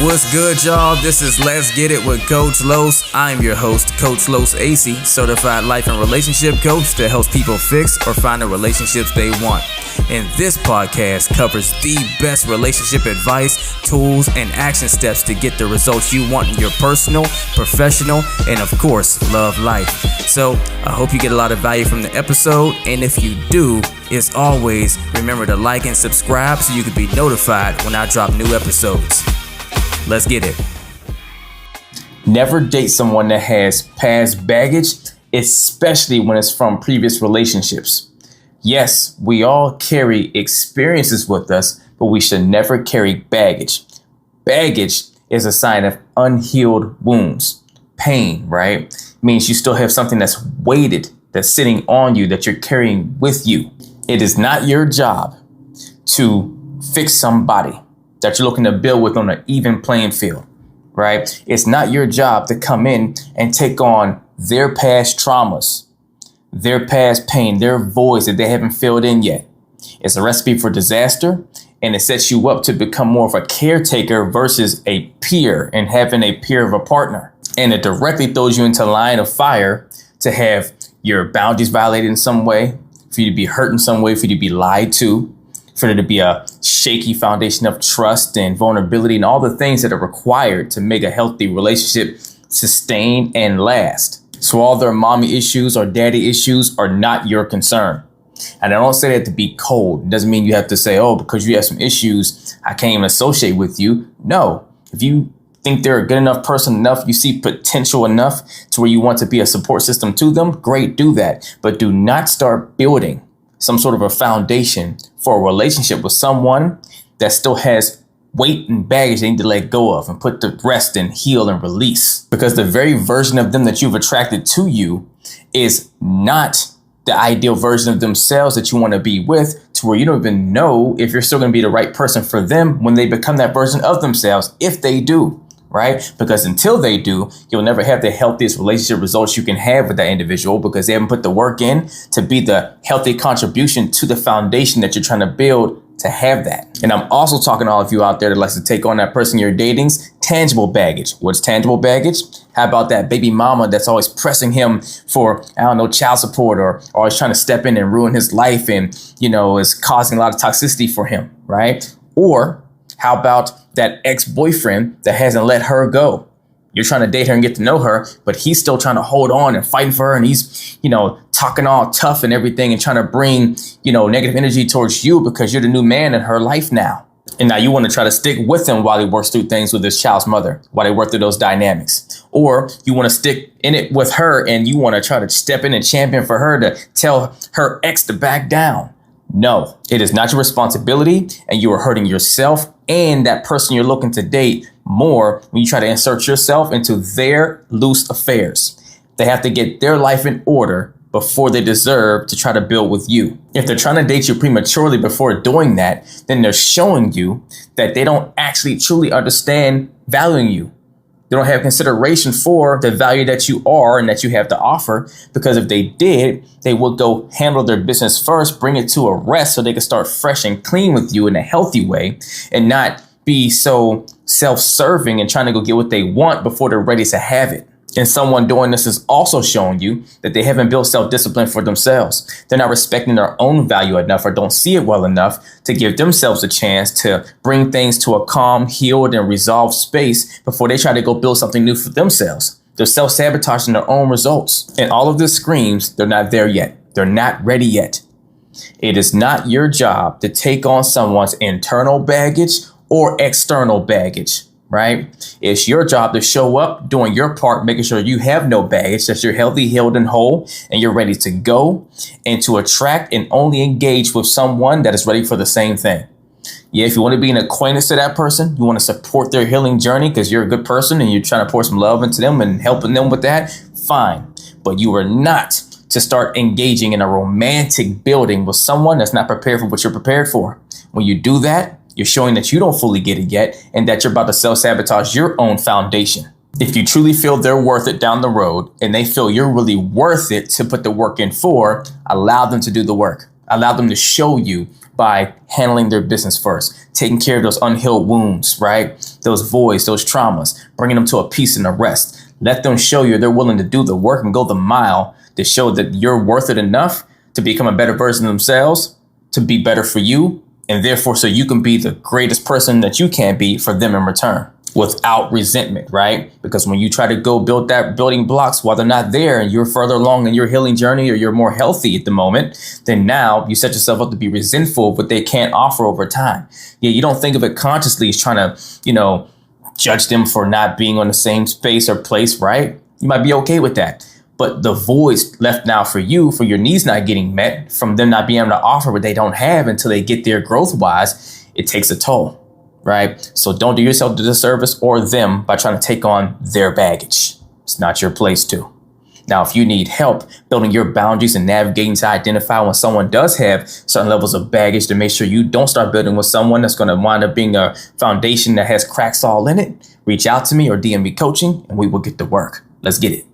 What's good, y'all? This is Let's Get It with Coach Los. I'm your host, Coach Los AC, certified life and relationship coach that helps people fix or find the relationships they want. And this podcast covers the best relationship advice, tools, and action steps to get the results you want in your personal, professional, and of course, love life. So I hope you get a lot of value from the episode. And if you do, as always, remember to like and subscribe so you can be notified when I drop new episodes. Let's get it. Never date someone that has past baggage, especially when it's from previous relationships. Yes, we all carry experiences with us, but we should never carry baggage. Baggage is a sign of unhealed wounds, pain, right? It means you still have something that's weighted, that's sitting on you, that you're carrying with you. It is not your job to fix somebody that you're looking to build with on an even playing field, right? It's not your job to come in and take on their past traumas, their past pain, their voids that they haven't filled in yet. It's a recipe for disaster, and it sets you up to become more of a caretaker versus a peer and having a peer of a partner. And it directly throws you into line of fire to have your boundaries violated in some way, for you to be hurt in some way, for you to be lied to, for there to be a shaky foundation of trust and vulnerability and all the things that are required to make a healthy relationship sustain and last. So all their mommy issues or daddy issues are not your concern. And I don't say that to be cold. It doesn't mean you have to say, oh, because you have some issues, I can't even associate with you. No, if you think they're a good enough person enough, you see potential enough to where you want to be a support system to them, great, do that. But do not start building some sort of a foundation for a relationship with someone that still has weight and baggage they need to let go of and put to rest and heal and release. Because the very version of them that you've attracted to you is not the ideal version of themselves that you want to be with, to where you don't even know if you're still going to be the right person for them when they become that version of themselves, if they do. Right? Because until they do, you'll never have the healthiest relationship results you can have with that individual, because they haven't put the work in to be the healthy contribution to the foundation that you're trying to build to have that. And I'm also talking to all of you out there that likes to take on that person you're dating's tangible baggage. What's tangible baggage? How about that baby mama that's always pressing him for, child support, or always trying to step in and ruin his life and, is causing a lot of toxicity for him, right? Or how about that ex-boyfriend that hasn't let her go? You're trying to date her and get to know her, but he's still trying to hold on and fighting for her. And he's, talking all tough and everything and trying to bring, negative energy towards you because you're the new man in her life now. And now you want to try to stick with him while he works through things with his child's mother, while they work through those dynamics. Or you want to stick in it with her and you want to try to step in and champion for her to tell her ex to back down. No, it is not your responsibility, and you are hurting yourself and that person you're looking to date more when you try to insert yourself into their loose affairs. They have to get their life in order before they deserve to try to build with you. If they're trying to date you prematurely before doing that, then they're showing you that they don't actually truly understand valuing you. They don't have consideration for the value that you are and that you have to offer, because if they did, they would go handle their business first, bring it to a rest so they can start fresh and clean with you in a healthy way and not be so self-serving and trying to go get what they want before they're ready to have it. And someone doing this is also showing you that they haven't built self-discipline for themselves. They're not respecting their own value enough or don't see it well enough to give themselves a chance to bring things to a calm, healed, and resolved space before they try to go build something new for themselves. They're self-sabotaging their own results. And all of this screams they're not there yet. They're not ready yet. It is not your job to take on someone's internal baggage or external baggage. Right? It's your job to show up, doing your part, making sure you have no baggage, that you're healthy, healed, and whole, and you're ready to go and to attract and only engage with someone that is ready for the same thing. Yeah, if you want to be an acquaintance to that person, you want to support their healing journey because you're a good person and you're trying to pour some love into them and helping them with that, fine. But you are not to start engaging in a romantic building with someone that's not prepared for what you're prepared for. When you do that, you're showing that you don't fully get it yet and that you're about to self-sabotage your own foundation. If you truly feel they're worth it down the road and they feel you're really worth it to put the work in for, allow them to do the work. Allow them to show you by handling their business first, taking care of those unhealed wounds, right? Those voids, those traumas, bringing them to a peace and a rest. Let them show you they're willing to do the work and go the mile to show that you're worth it enough to become a better version of themselves, to be better for you, and therefore so you can be the greatest person that you can be for them in return without resentment, right? Because when you try to go build that building blocks while they're not there and you're further along in your healing journey or you're more healthy at the moment, then now you set yourself up to be resentful of what they can't offer over time. Yeah, you don't think of it consciously as trying to, judge them for not being on the same space or place, right? You might be okay with that. But the voids left now for you, for your needs not getting met, from them not being able to offer what they don't have until they get there growth-wise, it takes a toll, right? So don't do yourself the disservice or them by trying to take on their baggage. It's not your place to. Now, if you need help building your boundaries and navigating to identify when someone does have certain levels of baggage to make sure you don't start building with someone that's going to wind up being a foundation that has cracks all in it, reach out to me or DM me coaching and we will get to work. Let's get it.